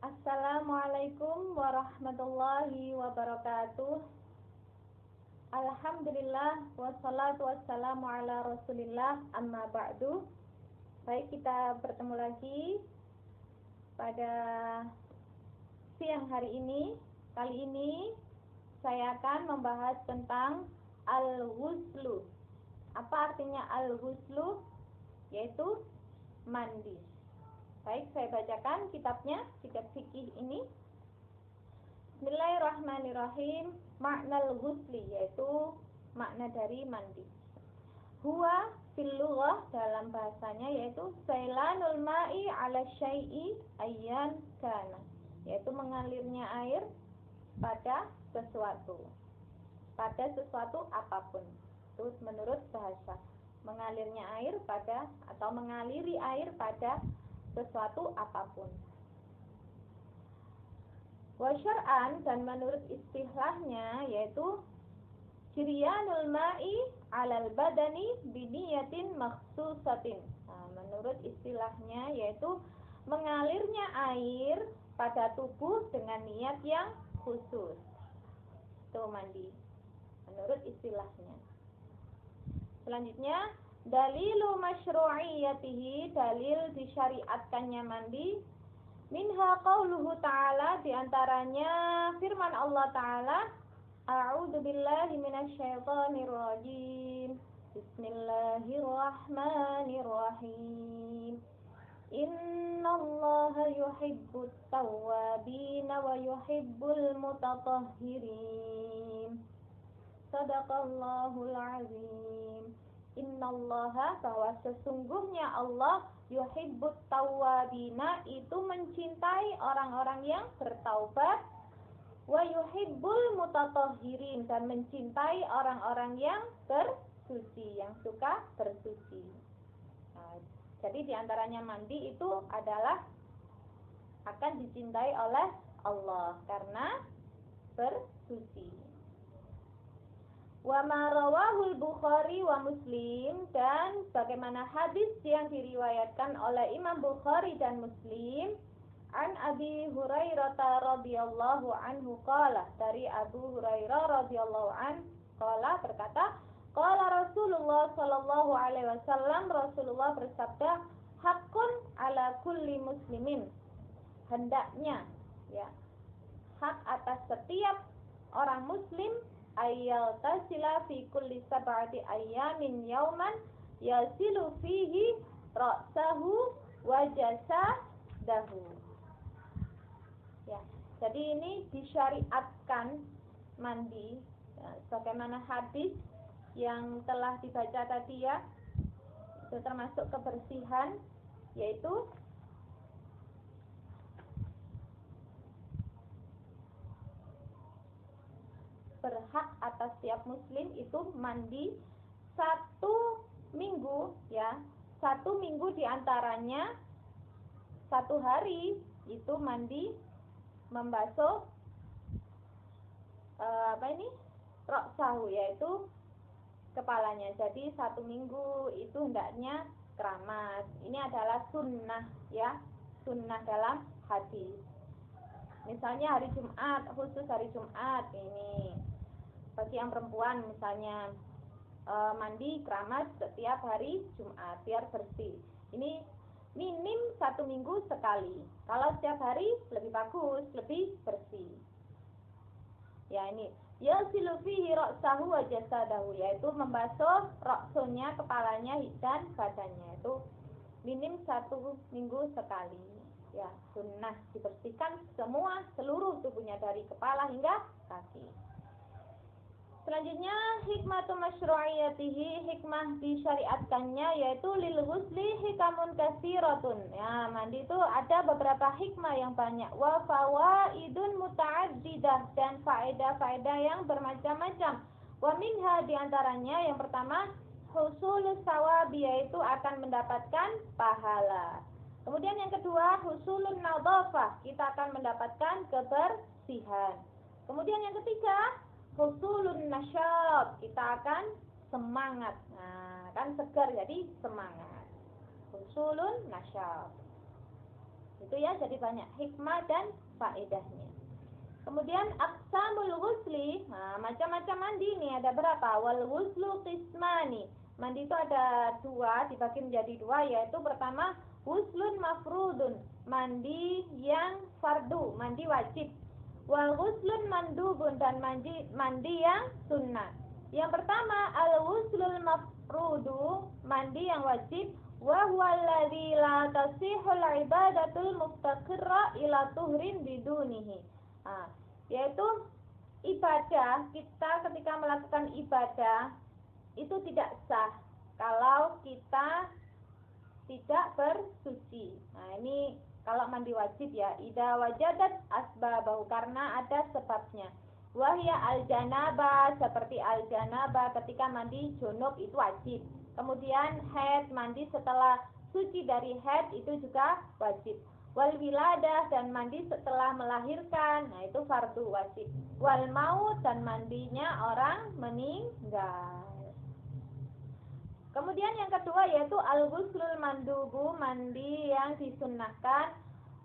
Assalamualaikum warahmatullahi wabarakatuh. Alhamdulillah wassalatu wassalamu ala Rasulillah amma ba'du. Baik, kita bertemu lagi pada siang hari ini. Kali ini saya akan membahas tentang al-ghuslu. Apa artinya al-ghuslu? Yaitu mandi. Baik, saya bacakan kitabnya, kitab fikih ini. Bismillahirrahmanirrahim. Makna al-ghusli, yaitu makna dari mandi. Huwa fil lughah, dalam bahasanya, yaitu sailanul ma'i ala syai'i ayyan kana, yaitu mengalirnya air pada sesuatu apapun. Itu menurut bahasa, mengalirnya air pada atau mengaliri air pada sesuatu apapun. Wa syar'an, dan menurut istilahnya, yaitu jiryanul ma'i 'alal badani biniyatin makhsusatin. Menurut istilahnya, yaitu mengalirnya air pada tubuh dengan niat yang khusus. Itu mandi menurut istilahnya. Selanjutnya, dalilu masyru'iyatihi, dalil disyariatkannya mandi. Minha qauluhu ta'ala, diantaranya firman Allah Ta'ala, a'udzu billahi minasyaitonir rajim. Bismillahirrahmanirrahim. Innallaha yuhibbut tawwabina wa yuhibbul mutatahhirin. Shadaqallahul azim. Innallaha, bahwa sesungguhnya Allah, yuhibbut tawwabina, itu mencintai orang-orang yang bertaubat, wa yuhibbul mutatahhirin, dan mencintai orang-orang yang bersuci, yang suka bersuci. Jadi diantaranya mandi itu adalah akan dicintai oleh Allah karena bersuci. Wa ma rawahul Bukhari wa Muslim, dan bagaimana hadis yang diriwayatkan oleh Imam Bukhari dan Muslim, an Abi Hurairah radhiyallahu anhu qala, dari Abu Hurairah radhiyallahu anhu qala, berkata, qala Rasulullah sallallahu alaihi wasallam, Rasulullah bersabda, hakun ala kulli muslimin, hendaknya, ya, hak atas setiap orang muslim, ayyal tasila fi kulli sab'ati ayyamin yauman yasilu fihi ra'sahu wa jasadahu. Ya, jadi ini disyariatkan mandi, ya, sebagaimana hadis yang telah dibaca tadi, ya, itu termasuk kebersihan, yaitu berhak atas setiap muslim itu mandi 1 minggu, ya, 1 minggu diantaranya 1 hari itu mandi membasuh roksahu, yaitu kepalanya. Jadi 1 minggu itu hendaknya keramas. Ini adalah sunnah, ya, sunnah dalam hadis. Misalnya hari Jumat, khusus hari Jumat ini, bagi yang perempuan misalnya mandi keramas setiap hari Jumat biar bersih. Ini minim 1 minggu sekali. Kalau setiap hari lebih bagus, lebih bersih. Ya, ini yasilu fihi ra'sahu wa jasadahu, yaitu membasuh ra'sunya, kepalanya dan badannya. Itu minim 1 minggu sekali. Ya, sunnah dibersihkan semua, seluruh tubuhnya dari kepala hingga kaki. Selanjutnya, hikmatu masyru'iyatihi, hikmah disyariatkannya, yaitu lil ghusli hikamun katsiratun. Ya, mandi itu ada beberapa hikmah yang banyak. Wa fawaidun muta'addidah, dan faedah-faedah yang bermacam-macam. Wa minha, diantaranya yang pertama, husulus sawabi, yaitu akan mendapatkan pahala. Kemudian yang kedua, husulun nadhafah, kita akan mendapatkan kebersihan. Kemudian yang ketiga, husulun nasyab, kita akan semangat. Nah, kan segar jadi semangat. Husulun nasyab. Itu ya, jadi banyak hikmah dan faedahnya. Kemudian aqsamul ghusli, nah, macam-macam mandi ini ada berapa? Wal ghuslu qismani. Mandi itu ada dua, dibagi menjadi dua, yaitu pertama ghuslun mafrudun, mandi yang fardu, mandi wajib. Wal ghuslun mandubun, dan mandi yang sunnah. Yang pertama al ghuslul mafrudu, mandi yang wajib, wa huwa alladzi la tasihul ibadatul muftaqirra ila tuhrin bidunihi. Nah, yaitu ibadah kita ketika melakukan ibadah itu tidak sah kalau kita tidak bersuci. Nah, ini kalau mandi wajib ya, idza wajadat asbabahu, karena ada sebabnya. Wahya al-janabah, seperti al-janabah ketika mandi junub itu wajib. Kemudian haid, mandi setelah suci dari haid itu juga wajib. Wal wiladah, dan mandi setelah melahirkan, nah itu fardu wajib. Wal maut, dan mandinya orang meninggal. Kemudian yang kedua yaitu al-ghuslul mandubu, mandi yang disunnahkan.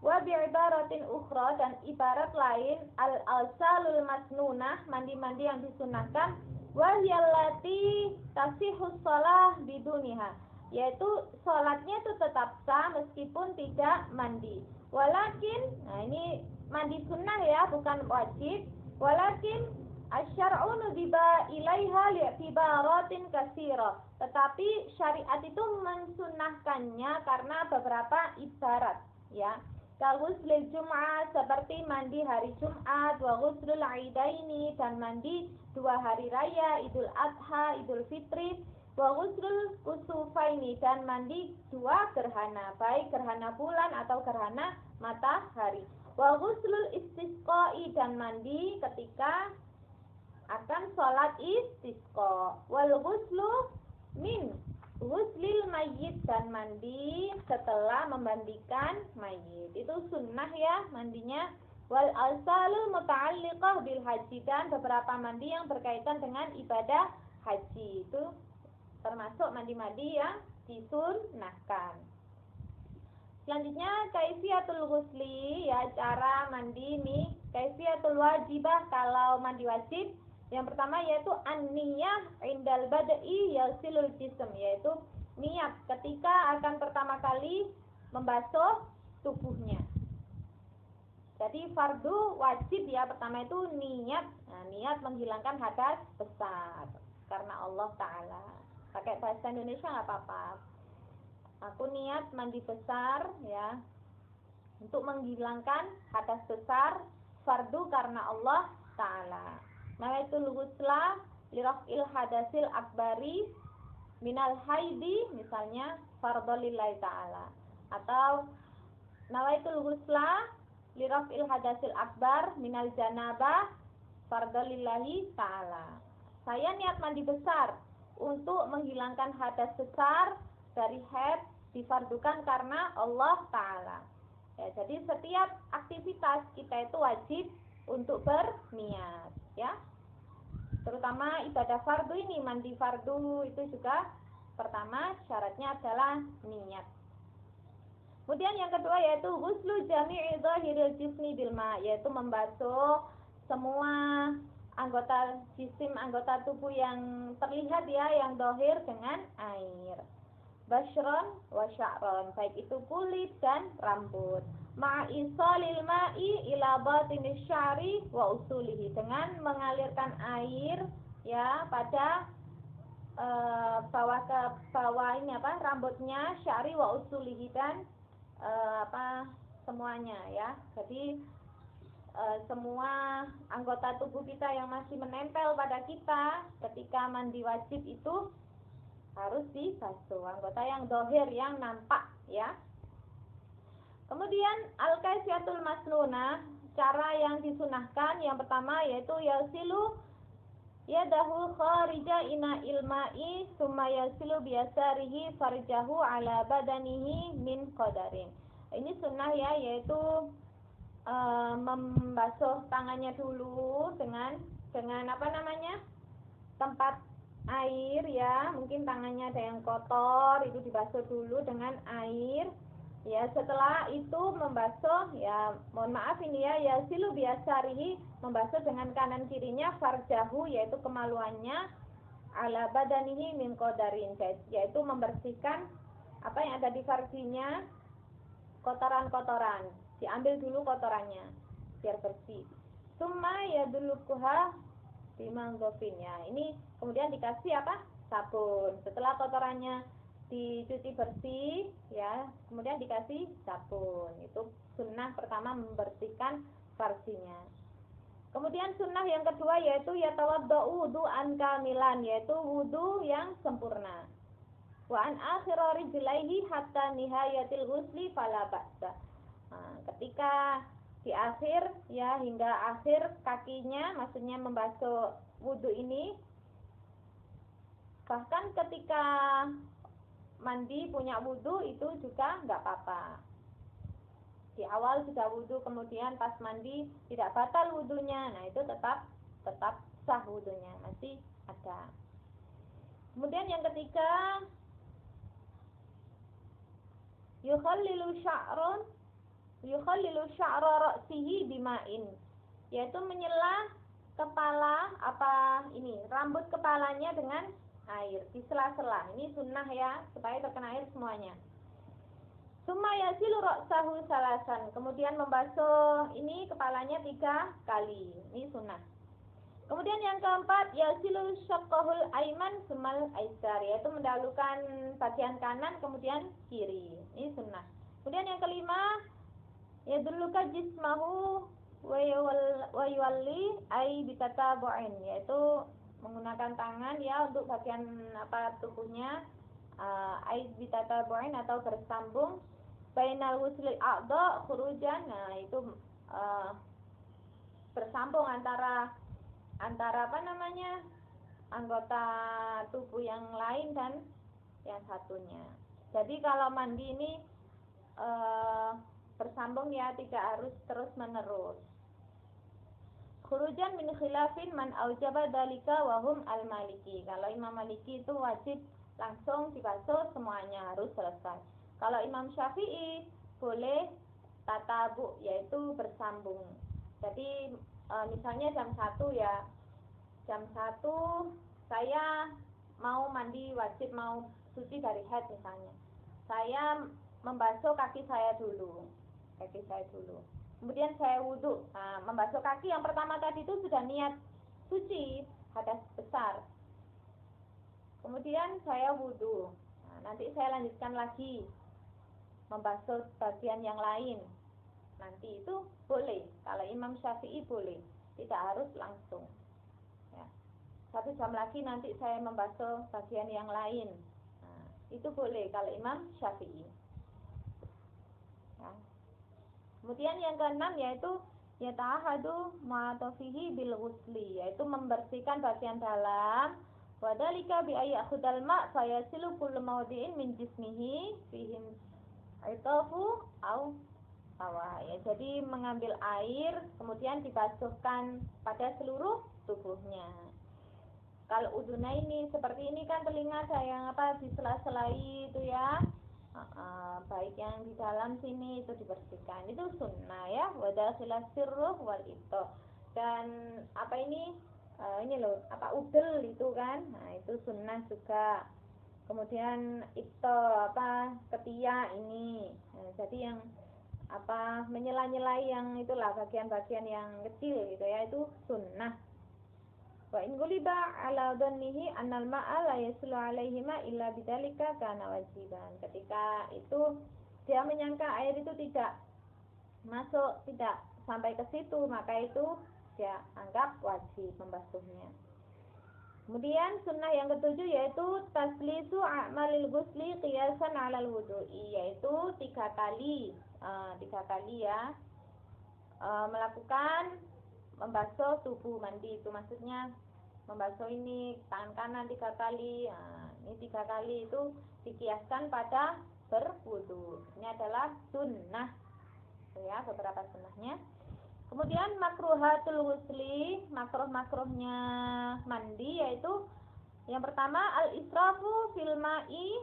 Wa bi'ibaratin ukhra, dan ibarat lain al-alsalul masnunah, mandi-mandi yang disunnahkan. Wa hiyallati tasihus shalah biduniha, yaitu sholatnya itu tetap sah meskipun tidak mandi. Walakin, nah ini mandi sunnah ya, bukan wajib. Walakin asyar'u nudiba ilaiha li'tibaratin katsira, tetapi syariat itu mensunnahkannya karena beberapa ibarat ya. Ghusl Jum'ah, seperti mandi hari Jumat, wa ghuslul Aidaini, dan mandi dua hari raya, Idul Adha, Idul Fitri, wa ghuslul kusufaini, dan mandi dua gerhana, baik gerhana bulan atau gerhana matahari. Wa ghuslul istisqa'i, dan mandi ketika akan sholat istisqa. Wal ghuslu min ghuslil mayyit, dan mandi setelah memandikan mayit. Itu sunnah ya mandinya. Wal alsalul muta'alliqah bil haji, dan beberapa mandi yang berkaitan dengan ibadah haji. Itu termasuk mandi-mandi yang disunnahkan. Selanjutnya kaifiyatul ghusli, ya cara mandi nih. Kaifiyatul wajibah, kalau mandi wajib. Yang pertama yaitu an-niyah indal badai yasilul jism, yaitu niat ketika akan pertama kali membasuh tubuhnya. Jadi fardu wajib ya, pertama itu niat. Nah, niat menghilangkan hadas besar karena Allah Ta'ala. Pakai bahasa Indonesia nggak apa-apa. Aku niat mandi besar ya, untuk menghilangkan hadas besar, fardu karena Allah Ta'ala. Nawaitul ghusla liraf'il hadasil akbari minal haidi, misalnya fardholillahi ta'ala. Atau nawaitul ghusla liraf'il hadasil akbar minal janabah fardholillahi ta'ala. Saya niat mandi besar untuk menghilangkan hadas besar dari haid, difardukan karena Allah Ta'ala ya. Jadi setiap aktivitas kita itu wajib untuk berniat ya, terutama ibadah fardu ini, mandi fardu itu juga pertama syaratnya adalah niat. Kemudian yang kedua yaitu ghuslu jami'i dhahiril jismi bil ma, yaitu membasuh semua anggota jisim, anggota tubuh yang terlihat ya, yang dhahir dengan air. Bashron wa sya'ron, baik itu kulit dan rambut. Ma'isalil ma'i ila batinis sya'ri wa usulihi, dengan mengalirkan air ya pada bawah ke bawah ini rambutnya, sya'ri wa usulihi, dan semuanya ya. Jadi semua anggota tubuh kita yang masih menempel pada kita ketika mandi wajib itu harus dibasuh, anggota yang dohir, yang nampak ya. Kemudian al-kaifiyatul masnunah, cara yang disunahkan, yang pertama yaitu yasilu yadahu kharija ina ilma'i summa yasilu biasarihi farjahu ala badanihi min qadarin. Ini sunnah ya, yaitu membasuh tangannya dulu dengan tempat air ya. Mungkin tangannya ada yang kotor, itu dibasuh dulu dengan air Ya, setelah itu membasuh, ya mohon maaf ini ya silu biasarihi, membasuh dengan kanan kirinya farjahu, yaitu kemaluannya, ala badanihi min qadarin, yaitu membersihkan apa yang ada di farjinya, kotoran-kotoran. Diambil dulu kotorannya biar bersih. Summa yadulukuha bimangzofin, ya ini kemudian dikasih apa? Sabun. Setelah kotorannya dicuci bersih, ya kemudian dikasih sabun. Itu sunnah pertama, membersihkan farjinya. Kemudian sunnah yang kedua yaitu yatawaddau wudu'an kamilan, yaitu wudu yang sempurna. Wa an akhira rijlaihi hatta nihayatil ghusli fala ba'sa. Nah, ketika di akhir, ya hingga akhir kakinya, maksudnya membasuh wudu ini, bahkan ketika mandi punya wudu itu juga nggak apa-apa. Di awal sudah wudu, kemudian pas mandi tidak batal wudunya, nah itu tetap sah wudunya, masih ada. Kemudian yang ketiga, yukhallilu sya'ra ra'sihi bima'in, yaitu menyela kepala rambut kepalanya dengan air di sela-sela. Ini sunnah ya, supaya terkena air semuanya. Summa yasilu ra'sahu salasan, kemudian membasuh ini kepalanya 3 kali. Ini sunnah. Kemudian yang keempat, yasilu syaqqahul aiman sumal aisar, yaitu mendahulukan bagian kanan kemudian kiri. Ini sunnah. Kemudian yang kelima, yadulluka jismahu wa yuwalli ay bitatabu'in, yaitu menggunakan tangan ya untuk bagian tubuhnya, ay bitatabu'in atau bersambung, bainal wuslil a'dha khurujan, nah itu bersambung antara anggota tubuh yang lain dan yang satunya. Jadi kalau mandi ini bersambung ya, tidak harus terus menerus. Khurujan min khilafin man aujaba dalika wahum al-maliki. Kalau Imam Maliki itu wajib langsung dibasuh semuanya, harus selesai. Kalau Imam Syafi'i boleh tatabu, yaitu bersambung. Jadi misalnya jam 1 ya, jam 1 saya mau mandi wajib, mau suci dari haid misalnya, saya membasuh kaki saya dulu, kemudian saya wudhu. Nah, membasuh kaki yang pertama tadi itu sudah niat suci, hadas besar. Kemudian saya wudhu. Nah, nanti saya lanjutkan lagi membasuh bagian yang lain. Nanti itu boleh. Kalau Imam Syafi'i boleh, tidak harus langsung. Ya. 1 jam lagi nanti saya membasuh bagian yang lain. Nah, itu boleh kalau Imam Syafi'i. Ya. Kemudian yang keenam yaitu yata'ahadu ma'atofihi bil ghusli, yaitu membersihkan bagian dalam. Wadalika bi ayakhudal ma' fayasilu kullu mawdi'in min jismihi fihim aitafu au tawa, ya, jadi mengambil air kemudian dibasuhkan pada seluruh tubuhnya. Kalau uduna ini seperti ini kan, telinga saya di sela-selai itu ya, baik yang di dalam sini itu dibersihkan, itu sunnah ya. Wadakhilas sirruh wal ito, dan ini loh udel itu kan, nah itu sunnah juga. Kemudian itu ketiak ini, nah, jadi yang menyela-nyelai yang itulah bagian-bagian yang kecil gitu ya, itu sunnah. Wa in guliba ala dhannihi annal ma'a la yaslu alaihima illa bidzalika kana wajiban. Ketika itu dia menyangka air itu tidak masuk, tidak sampai ke situ, maka itu dia anggap wajib membasuhnya. Kemudian sunnah yang ketujuh yaitu taslisu a'malil ghusli qiyasan 'alal wudu'i, yaitu 3 kali ya, melakukan membasuh tubuh mandi. Itu maksudnya membasuh ini tangan kanan 3 kali. Nah, ini 3 kali itu dikiaskan pada berwudu. Ini adalah sunnah ya, beberapa sunnahnya. Kemudian makruhatul ghusli, makruh-makruhnya mandi, yaitu yang pertama al-israfu fil ma'i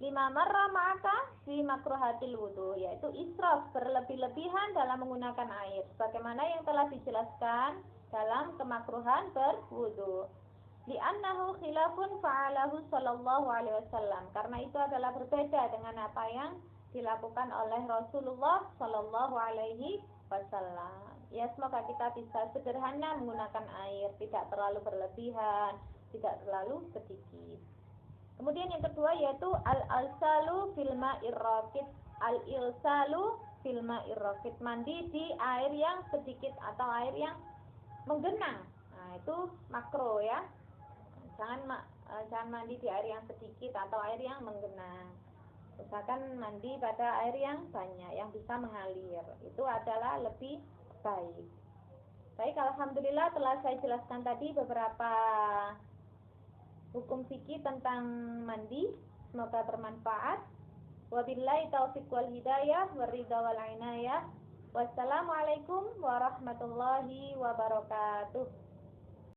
Lima marra maka fi makruhatil wudu, yaitu israf, berlebih-lebihan dalam menggunakan air, sebagaimana yang telah dijelaskan dalam kemakruhan berwudu. Li'annahu khilafun fa'alahu sallallahu alaihi wasallam, karena itu adalah berbeda dengan apa yang dilakukan oleh Rasulullah sallallahu alaihi wasallam. Ya, semoga kita bisa sederhana menggunakan air, tidak terlalu berlebihan, tidak terlalu sedikit. Kemudian yang kedua yaitu al-ilsalu fil ma'ir rakid. Al-ilsalu fil ma'ir rakid, mandi di air yang sedikit atau air yang menggenang. Nah, itu makro ya. Jangan mandi di air yang sedikit atau air yang menggenang. Usahakan mandi pada air yang banyak, yang bisa mengalir. Itu adalah lebih baik. Baik, alhamdulillah telah saya jelaskan tadi beberapa hukum fikih tentang mandi. Semoga bermanfaat. Wabillahi taufiq wal hidayah waridha wal inayah. Wassalamualaikum warahmatullahi wabarakatuh.